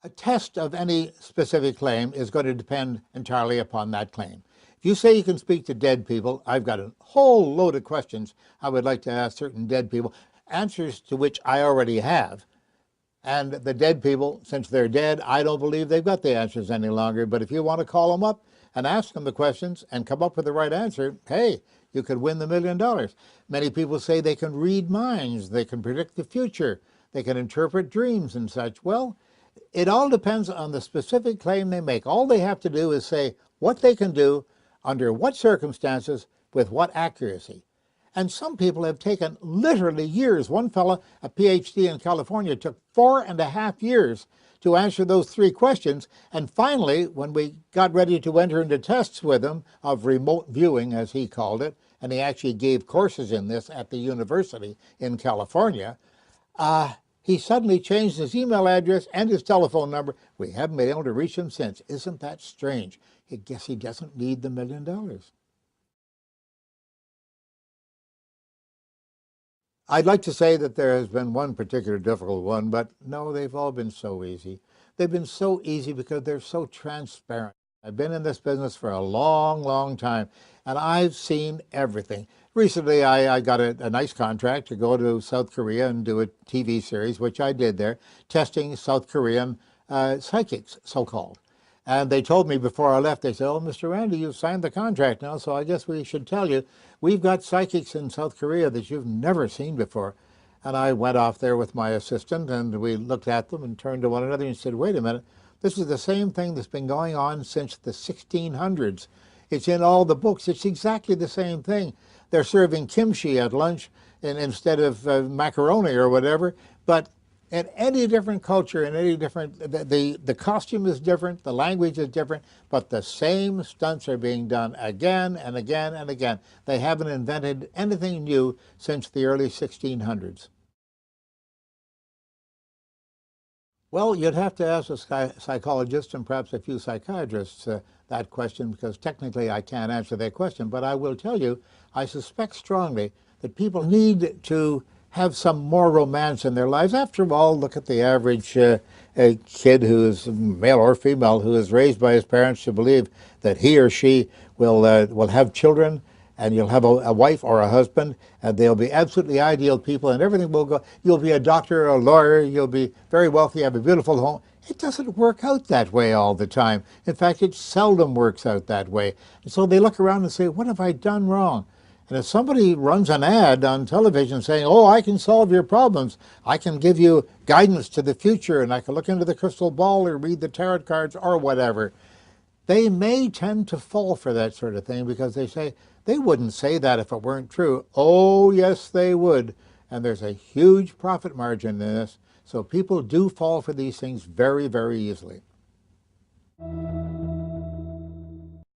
A test of any specific claim is going to depend entirely upon that claim. If you say you can speak to dead people, I've got a whole load of questions I would like to ask certain dead people, answers to which I already have. And the dead people, since they're dead, I don't believe they've got the answers any longer. But if you want to call them up and ask them the questions and come up with the right answer, hey, you could win the $1 million. Many people say they can read minds, they can predict the future, they can interpret dreams and such. Well, it all depends on the specific claim they make. All they have to do is say what they can do, under what circumstances, with what accuracy. And some people have taken literally years. One fellow, a PhD in California, took 4.5 years to answer those 3 questions. And finally, when we got ready to enter into tests with him of remote viewing, as he called it, and he actually gave courses in this at the university in California, he suddenly changed his email address and his telephone number. We haven't been able to reach him since. Isn't that strange? I guess he doesn't need the $1 million. I'd like to say that there has been one particular difficult one, but no, they've all been so easy. They've been so easy because they're so transparent. I've been in this business for a long, long time, and I've seen everything. Recently, I got a nice contract to go to South Korea and do a TV series, which I did there, testing South Korean psychics, so-called. And they told me before I left, they said, oh, Mr. Randi, you've signed the contract now, so I guess we should tell you, we've got psychics in South Korea that you've never seen before. And I went off there with my assistant, and we looked at them and turned to one another and said, wait a minute, this is the same thing that's been going on since the 1600s. It's in all the books. It's exactly the same thing. They're serving kimchi at lunch instead of macaroni or whatever. But in any different culture, in any different, the costume is different, the language is different, but the same stunts are being done again and again and again. They haven't invented anything new since the early 1600s. Well, you'd have to ask a psychologist and perhaps a few psychiatrists that question, because technically I can't answer that question. But I will tell you, I suspect strongly that people need to have some more romance in their lives. After all, look at the average kid who is male or female who is raised by his parents to believe that he or she will have children, and you'll have a wife or a husband, and they'll be absolutely ideal people, and everything will go. You'll be a doctor or a lawyer, you'll be very wealthy, have a beautiful home. It doesn't work out that way all the time. In fact, it seldom works out that way. And so they look around and say, what have I done wrong? And if somebody runs an ad on television saying, oh, I can solve your problems, I can give you guidance to the future, and I can look into the crystal ball or read the tarot cards or whatever, they may tend to fall for that sort of thing, because they say, they wouldn't say that if it weren't true. Oh, yes, they would. And there's a huge profit margin in this. So people do fall for these things very, very easily.